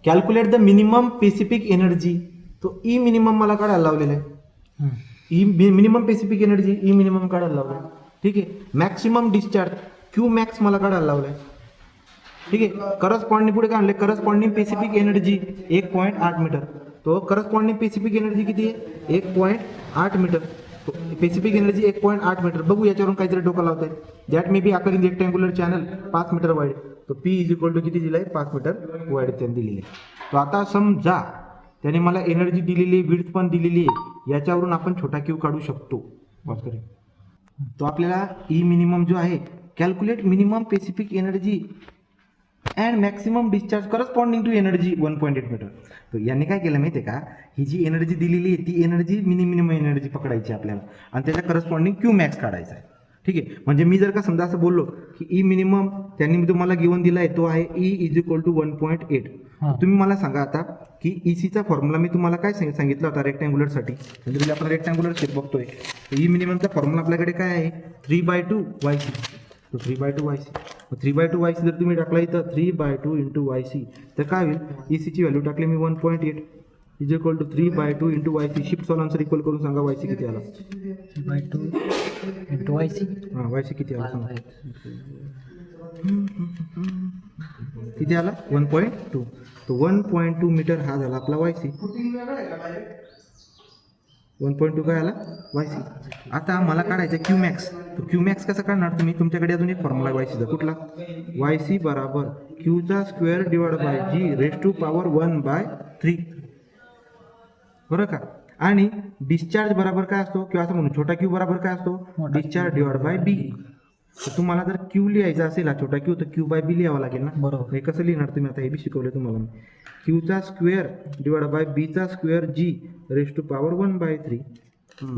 Calculate the minimum specific energy. तो E minimum मला काढायला लावलेला आहे. E minimum specific energy E minimum काढायला लावलं आहे. ठीक आहे. मॅक्सिमम डिस्चार्ज क्यू मॅक्स मला काढायला लावलं आहे. ठीक आहे. करस्पॉन्डिंग पुढे काय आणले, करस्पॉन्डिंग स्पेसिफिक एनर्जी 1.8 मीटर. तो करस्पॉन्डिंग स्पेसिफिक एनर्जी किती आहे, 1.8 मीटर. Specific energy 1.8 metre. बघू याच्यावरून काहीतरी डोकं लावत आहे. That may be occur in rectangular channel 5 meter wide. तो पी इज इक्वल टू किती दिला आहे, 5 मीटर वाईड त्यांनी दिलेली आहे. तो आता समजा त्याने मला एनर्जी दिलेली आहे, विड्थ पण दिलेली आहे, याच्यावरून आपण छोटा क्यू काढू शकतो. तो आपल्याला ई मिनिमम जो आहे, calculate minimum specific energy and maximum discharge corresponding to energy 1.8 meter. तर यांनी काय केलं माहिती आहे का, ही जी एनर्जी दिलेली आहे ती एनर्जी मिनिमम एनर्जी पकडायची आपल्याला आणि त्याच्या करस्पॉन्डिंग क्यू मॅक्स काढायचा आहे. ठीक आहे. म्हणजे मी जर का समजा असं बोललो की ई मिनिमम त्यांनी तुम्हाला गिवन दिला आहे तो आहे ई इज इक्वल टू 1.8. तुम्ही मला सांगा आता की ईसीचा फॉर्म्युला मी तुम्हाला काय सांगितला होता रेक्टँग्युलरसाठी. म्हणजे आपण रेक्टँग्युलर शेप बघतोय. ई मिनिममचा फॉर्म्युला आपल्याकडे काय आहे, 3/2 YC. तो 3/2 YC. 3/2 YC जर तुम्ही टाकला इथं 3/2 इंटू YC तर काय होईल, ईसीची व्हॅल्यू टाकली मी 1.8 is equal to 3/2 into YC. Shift solve answer equal करून सांगा YC किती आला. 3/2 इंटू YC. हां YC किती आला सांगा. किती आला, 1.2. तो 1.2 मीटर हा झाला आपला YC. 1.2 काय आला YC. आता मला काढायचं क्यू मॅक्स. तो क्यू मॅक्स कसं काढणार तुम्ही, तुमच्याकडे अजून एक फॉर्म्युला YCचा. कुठला, YC बराबर क्यूचा square divide by g raise to power 1/3. बरं का. आणि डिस्चार्ज बरोबर काय असतो, किंवा असं म्हणून छोटा क्यू बरोबर काय असतो, डिस्चार्ज डिवाइड बाय बी. तर तुम्हाला जर क्यू लिहायचा असेल हा छोटा क्यू, तर क्यू बाय बी लिहावा लागेल ना. बरोबर. हे कसं लिहिणार तुम्ही, आता हे बी शिकवलं तुम्हाला मी. क्यूचा स्क्वेअर डिवाइड बाय बीचा square g raise to power 1/3.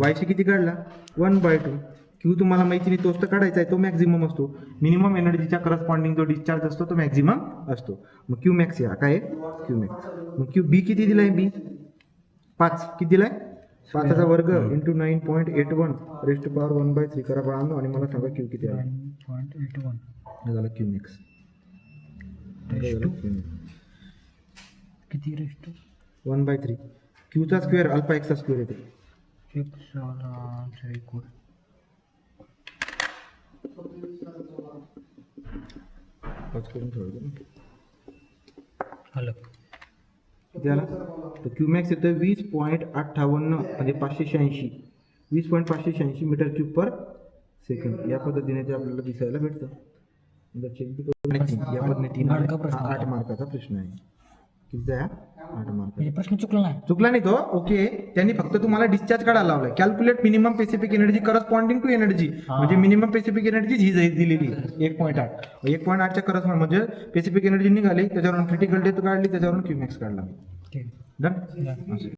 YC किती काढला, 1/2. क्यू तुम्हाला माहिती नाही, तोच तर काढायचा आहे, तो मॅक्झिमम असतो. मिनिमम एनर्जीच्या करस्पॉन्डिंग जो डिस्चार्ज असतो तो मॅक्झिमम असतो. मग क्यू मॅक्स या काय आहे, क्यू मॅक्स. मग क्यू बी किती दिलाय, बी 5 किती दिलाय, 5चा वर्ग इंटू 9.81 रेस टू पॉवर 1/3 करा बाळांनो. आणि मला सांगा क्यू किती आहे. 9.81 हे झालं क्यू मॅक्स. किती रेस टू 1/3. क्यूचा स्क्वेअर अल्फा एक्सचा स्क्वेअर येते. हॅलो किती आला, तर क्यू मॅक्स येतं 20.58 म्हणजे 586. 20.586 मीटर क्यूब पर सेकंड. या पद्धतीने ते आपल्याला दिसायला भेटतं. चेक बी करून या पद्धतीने 8 मार्काचा प्रश्न आहे. किती आहे, 8 मार्क. प्रश्न चुकला नाही, चुकला नाही तो. ओके. त्यांनी फक्त तुम्हाला डिस्चार्ज काढायला लावलाय. Calculate minimum specific energy corresponding to energy. म्हणजे मिनिमम स्पेसिफिक एनर्जी ही दिलेली 1.8. 1.8च्या करस्पॉन्ड म्हणजे स्पेसिफिक एनर्जी निघाली, त्याच्यावरून क्रिटिकल डेथ काढली, त्याच्यावरून क्यू मॅक्स काढला. डन.